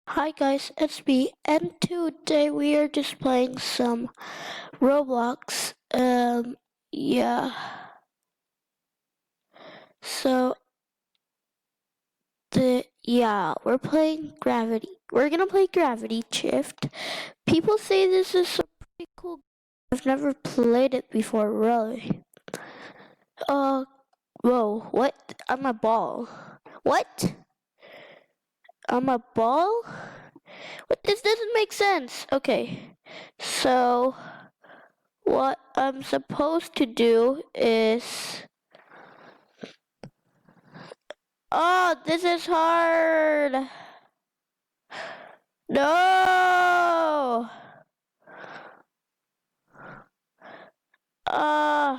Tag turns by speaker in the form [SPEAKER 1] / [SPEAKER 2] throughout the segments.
[SPEAKER 1] Hi guys, it's me, and today we are just playing some Roblox. Yeah. So we're playing Gravity. We're gonna play Gravity Shift. People say this is a pretty cool. I've never played it before, really. Uh, whoa, what? I'm a ball. What? I'm a ball? What? This doesn't make sense. Okay, so. What I'm supposed to do is... Oh, this is hard! No! Uh,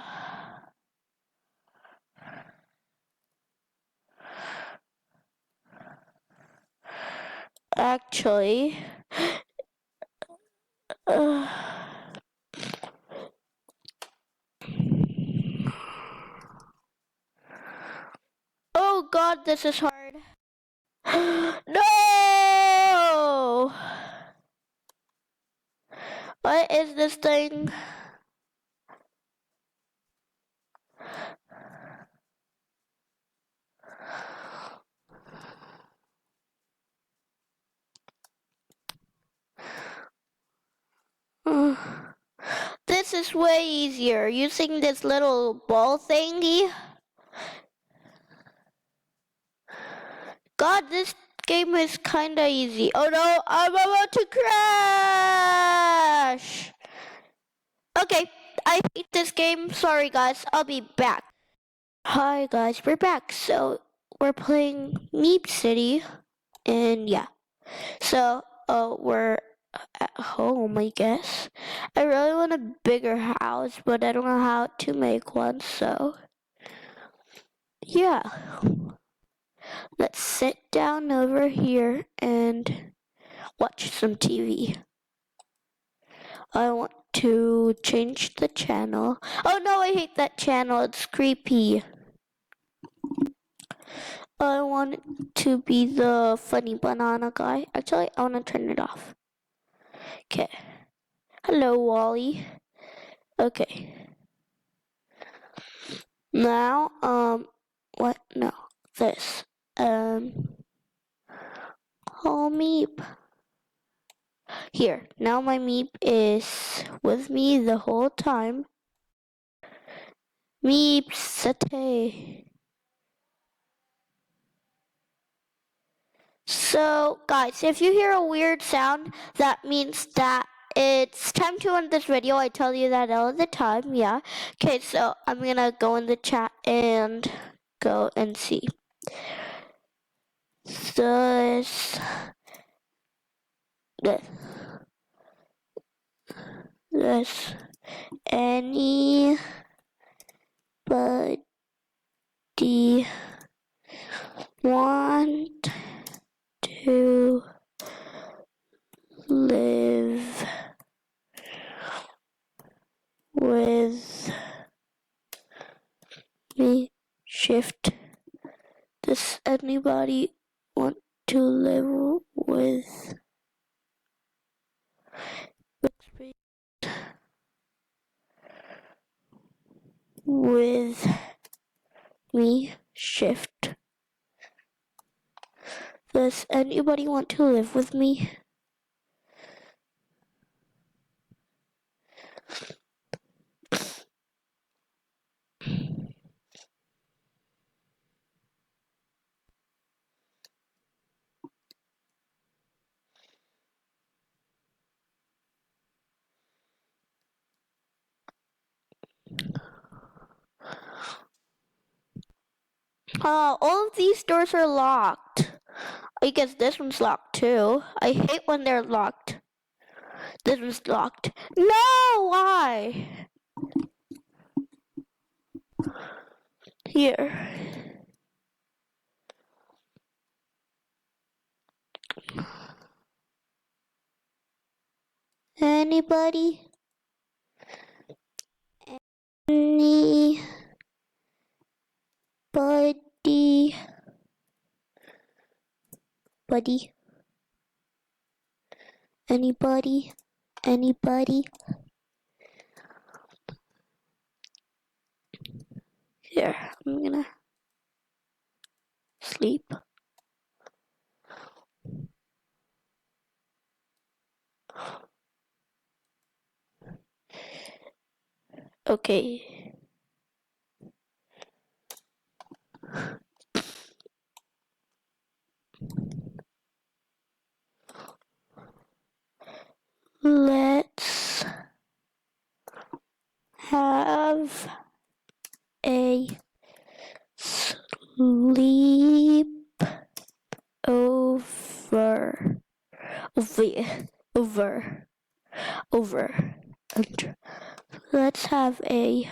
[SPEAKER 1] actually... Uh, oh god, this is hard. No! What is this thing? This is way easier using this little ball thingy. God, this game is kinda easy. Oh no, I'm about to crash! Okay, I hate this game. Sorry guys, I'll be back. Hi guys, we're back. So, we're playing Meep City. And yeah. So, we're at home, I guess. I really want a bigger house, but I don't know how to make one, so... Yeah. Let's sit down over here and watch some TV. I want to change the channel. Oh no, I hate that channel. It's creepy. I want it to be the funny banana guy. Actually, I want to turn it off. Okay. Hello, Wally. Okay. Now, what? No, this. Oh, Meep. Here. Now my Meep is with me the whole time. Meep, satay. So, guys, if you hear a weird sound, that means that it's time to end this video. I tell you that all the time, yeah. Okay, so I'm gonna go in the chat and go and see. This, this, anybody want to live with me? Shift. Does anybody want to live with me? Shift. Does anybody want to live with me? All of these doors are locked. I guess this one's locked too. I hate when they're locked. This one's locked. No, why? Here. Anybody? Anybody? Buddy? Anybody? Anybody? Here, I'm gonna sleep. Okay. Let's have a sleep over, over, over. Let's have a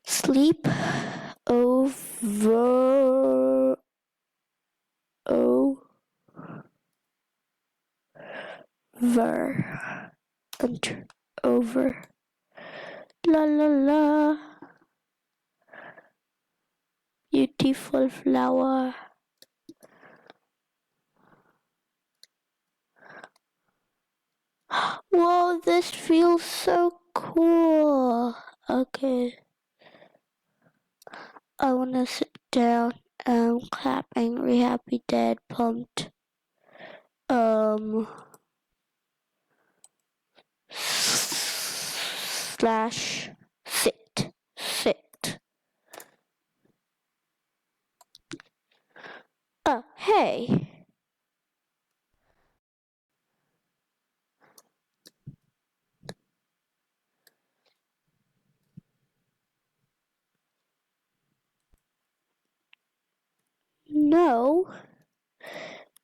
[SPEAKER 1] sleep over, over, la la la, beautiful flower. Whoa, this feels so cool. Okay. I wanna sit down and clap angry, happy, dead, pumped. Slash sit. Oh, hey. No,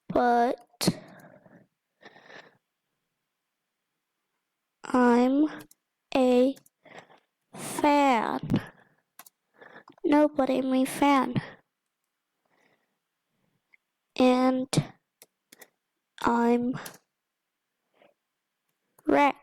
[SPEAKER 1] but I'm a fan. No, but I'm a fan. And I'm Wreck.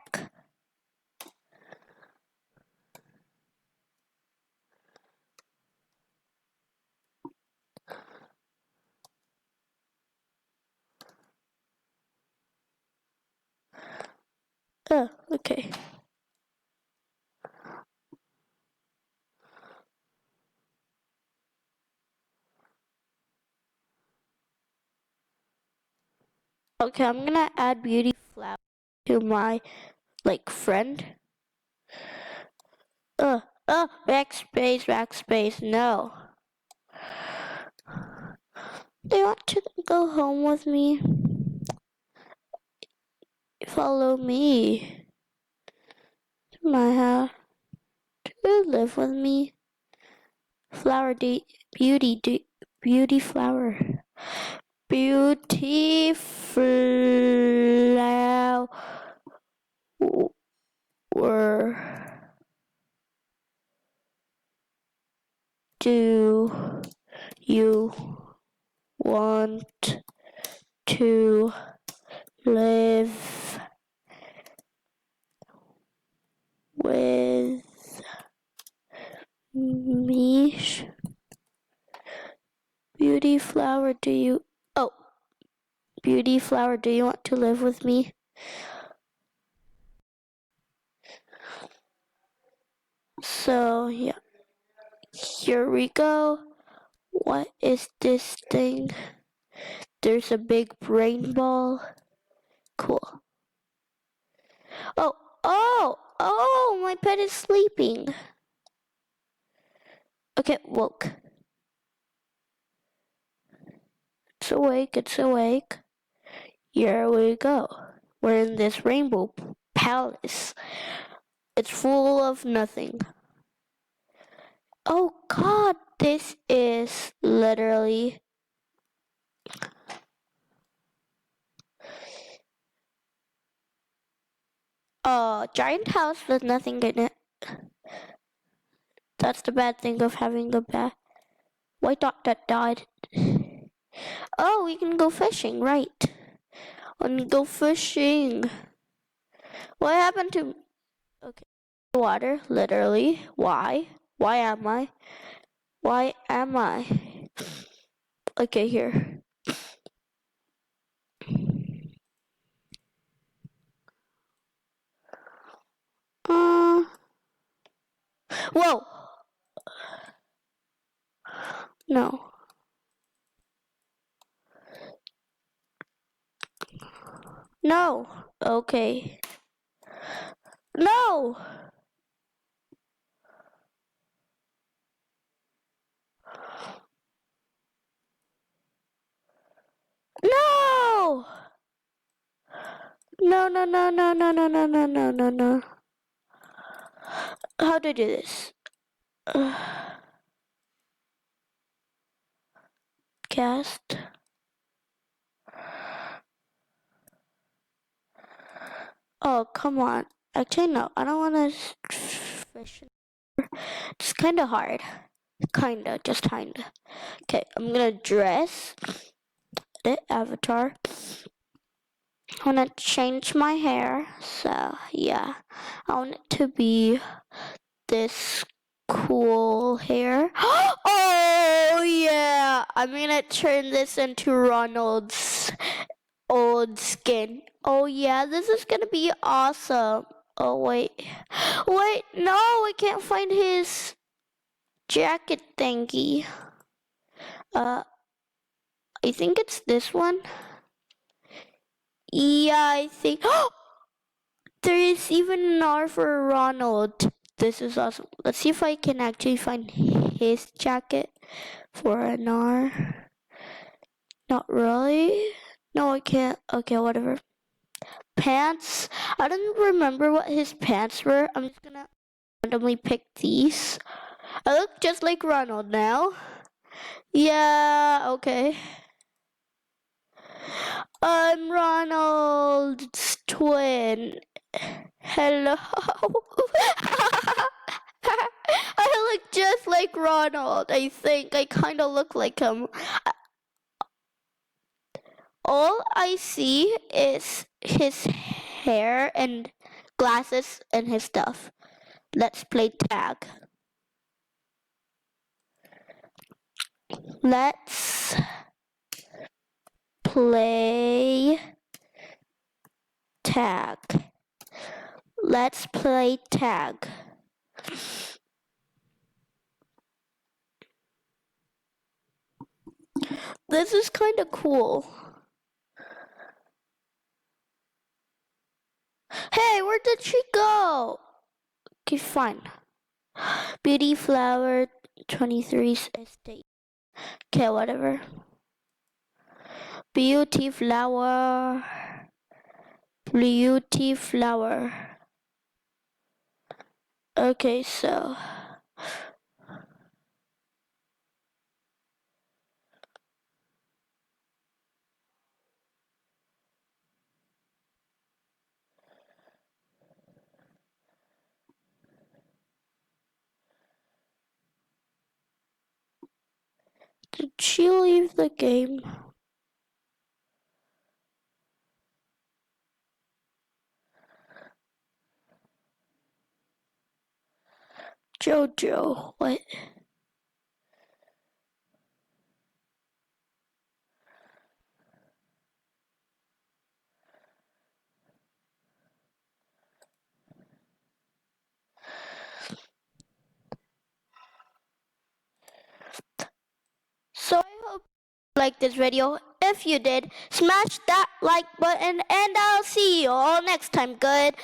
[SPEAKER 1] Oh, okay. Okay, I'm gonna add Beauty Flower to my, friend. Backspace, no. Do you want to go home with me? Follow me to my house. To live with me. Beauty flower. Beauty flower. Do you want to live with me? Beauty flower, Beauty flower, do you want to live with me? So, yeah. Here we go. What is this thing? There's a big brain ball. Cool. Oh, my pet is sleeping. Okay, woke. It's awake. Here we go. We're in this rainbow palace. It's full of nothing. Oh God, this is literally a giant house with nothing in it. That's the bad thing of having a white dot that died. Oh, we can go fishing, right? And go fishing. What happened to... Okay. Water, literally. Why? Why am I? Why am I? Okay, here. Whoa! No. No. Okay. No! No! No, no, no, no, no, no, no, no, no, no, no. How do I do this? Cast. Oh, come on. Actually, no. I don't want to fish. It's kind of hard. Kinda, just kinda. Okay, I'm gonna dress. The avatar. I wanna change my hair. So, yeah. I want it to be this cool hair. Oh, yeah. I'm gonna turn this into Ronald's old skin. Oh, yeah. This is gonna be awesome. Oh, wait. Wait, no. I can't find his jacket thingy. I think it's this one. Yeah, I think. There is even an R for Ronald. This is awesome. Let's see if I can actually find his jacket for an R. Not really. No, I can't. Okay, whatever. Pants. I don't remember what his pants were. I'm just gonna randomly pick these. I look just like Ronald now. Yeah, okay. I'm Ronald's twin. Hello. I look just like Ronald. I think I kind of look like him. All I see is his hair and glasses and his stuff. Let's play tag. Let's play tag. Let's play tag. This is kind of cool. Hey, where did she go? Okay, fine. Beauty Flower 23's estate. Okay, whatever. Beauty Flower. Beauty Flower. Okay, so. Did she leave the game? Jojo, what? So I hope you liked this video. If you did, smash that like button and I'll see you all next time. Goodbye.